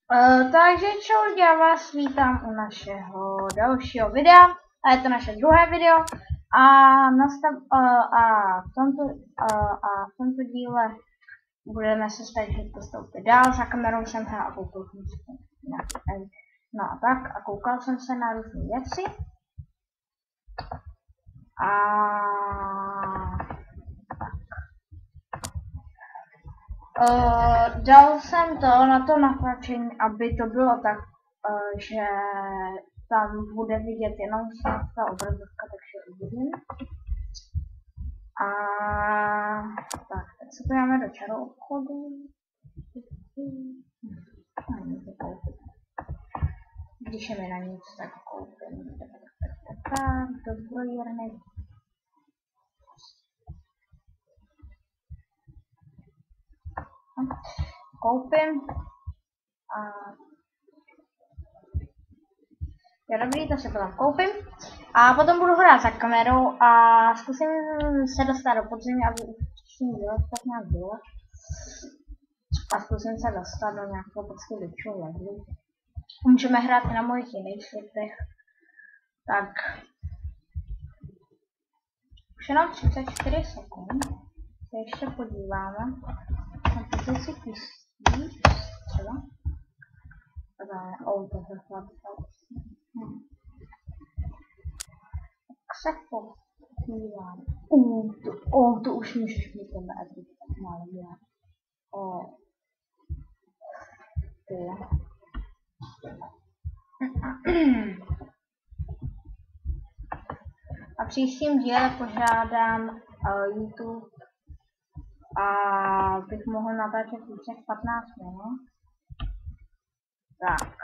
Takže čau, já vás vítám u našeho dalšího videa a je to naše druhé video a v tomto díle budeme se snažit postoupit dál. Za kamerou jsem hrál a koukal jsem se koukal jsem se na různé věci a dal jsem to na to natáčení, aby to bylo tak, že tam bude vidět jenom ta obrazovka, takže uvidím. A tak, teď se podíváme do čaroobchodu. Když je mi na nic, tak koupím. Tak, do zbrojírny. Koupím a je dobrý, to si potom koupím a potom budu hrát za kamerou a zkusím se dostat do podzemí, aby už dělat tak nějak bylo a zkusím se dostat do nějakého prostě většího levelu. Můžeme hrát i na mojich jiných světech, tak už jenom 34 sekund se ještě podíváme na pozici písní, třeba. To se tak se podívám. To už můžeš mít tenhle edit, tak málo dělat. A v příštím díle požádám YouTube a bych mohl natáčet více 15 minut. Tak.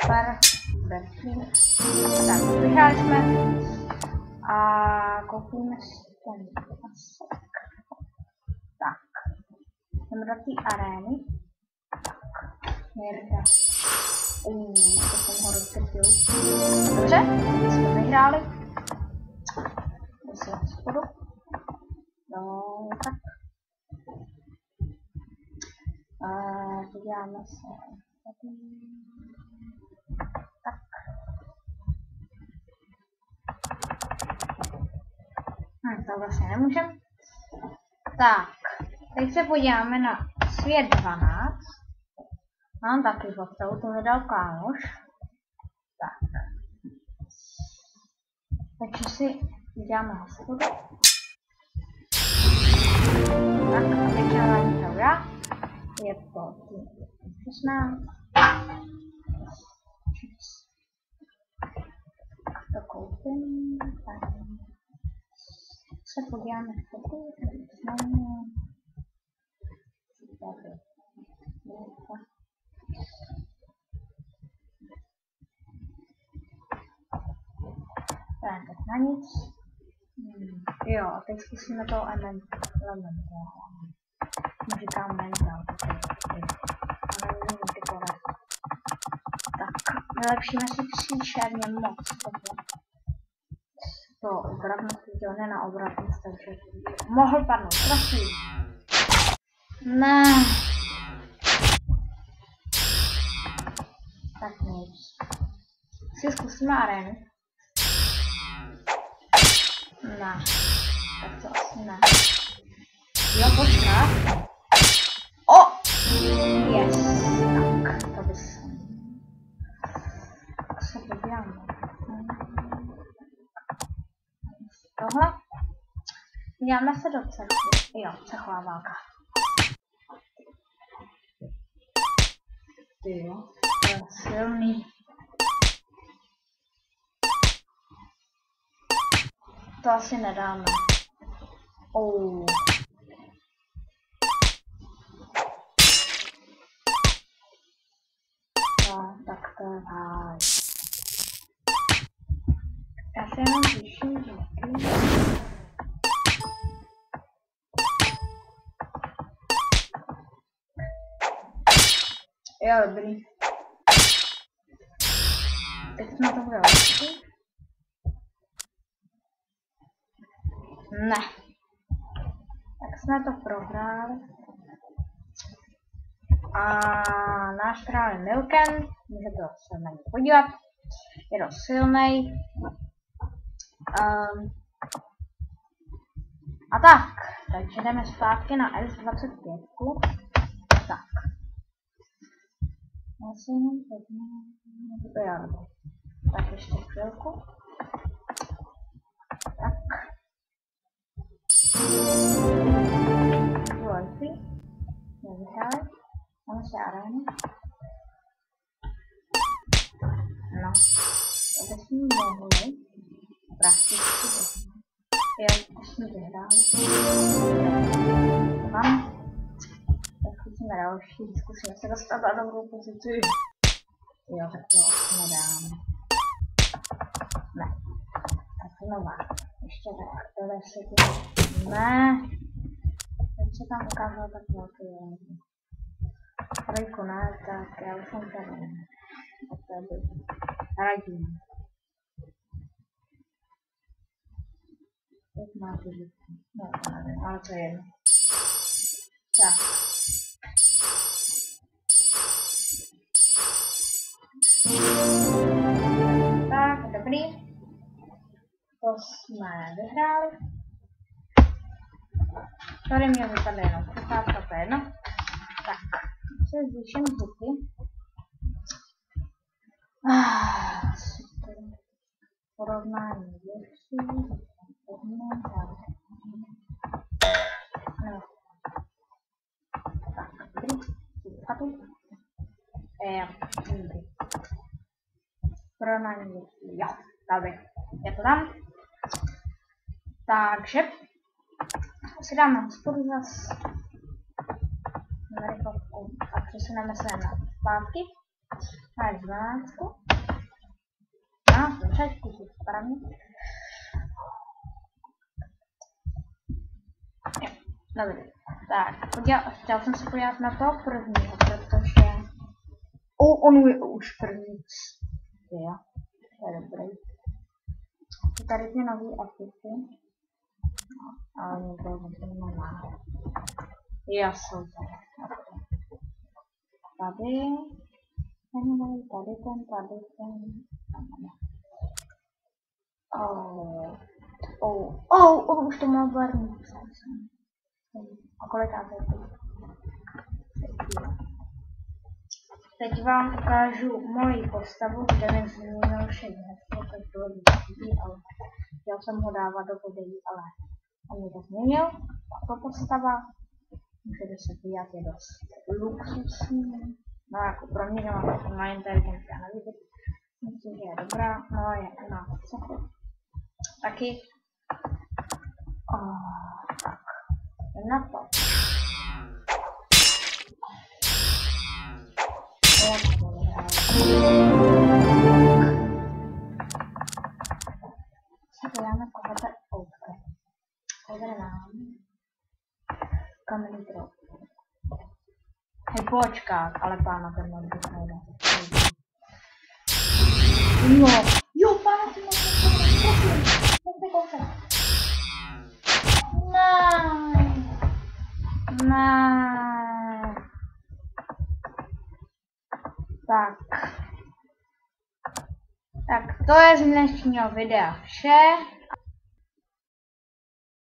Tak, vyhráli jsme a koupíme si ten pasek. Tak, jdeme do té arény. Tak, Mirda. To jsem ho rozkrtil. Dobře, jsme vyhráli. Musím spodu. No, tak. Podíváme se. Tak. To vlastně nemůžeme. Tak, teď se podíváme na svět 12. Mám taky fotou, to mi dal kámoš. Tak. Takže si uděláme hospodu. Tak, a teď žádání dobrá. Je to 16. To koupím. Tak se podíváme fotu. Tak na nic. Jo, a teď zkusíme to elementář. Říkám mental. Tak, vylepšíme si příšerně moc. To obratnost udělné na obratnost, takže mohl padnout, prosím. Ne. Tak nic. Si zkusíme arénu. Ne. Tak to asi ne. Jo, počkat. Yes. Tak, to by se. Tak se podíváme. Tohle. Podíváme se do cechu. Jo, cechová válka. Jo, to je silný. To asi nedáme. No, tak to je háj. Já se jenom zvýším díky. Jo, dobrý. Teď jsme to bude lepší. Ne. Tak jsme to prohráli. A náš král je Milken, můžete se na něj podívat, je dost silnej. A tak, takže jdeme zpátky na S25. Tak. Já si jenom vezmu, tak ještě chvilku. Tak. Důležitý. Nevyhráli. Máme se arénu. No. To bychom mohli. Prakticky. Jak jsme vyhráli. Tam. Tak zkusíme další. Zkusíme se dostat na dobrou pozici. Jo, tak to asi nedám. Ne. Tak znova. Ještě tak. Tohle se tím. Ne. Teď se tam ukázal tak velký. Trojku ne, tak já už jsem tady. Tak tady. Radím. Jak má to říct? No, to nevím, ale to je jedno. Tak. Tak, dobrý. To jsme vyhráli. Tady mě vypadá jenom přecházka, to je jedno. Tak, se zvýším zvuky. Super. Porovnání věcí. Tak, dobrý. Příkladu. Porovnání věcí. Jo, dobrý. Je to tam. Takže si dáme hospodu zas na rychlovku a přesuneme se na zpátky. Na 12. Na začátku si správně. Jo, dobrý. Tak, chtěl jsem se podívat na toho prvního, protože on je už první. Jo, to je dobrý. Tady ty nový apiky. Ale nikdo to nemá. Já jsem tady. Tady už to má barvní. A koliká to je? Teď vám ukážu moji postavu, kde mi změnil všechno. To bylo důležitý, ale chtěl jsem ho dávat do podělí, ale on mi to změnil. Tato postava, můžete se podívat, je dost luxusní. No jako pro mě nemám na inteligenci, já nevím. Myslím, že je dobrá, no je na cechu. Taky. Tak, na to. Se podíváme kohote outfit. Tady mám kamenný drop. Hej, počkat, ale pána ten modrý nejde. No, jo, pána ten modrý nejde. Ne. Tak to je z dnešního videa vše.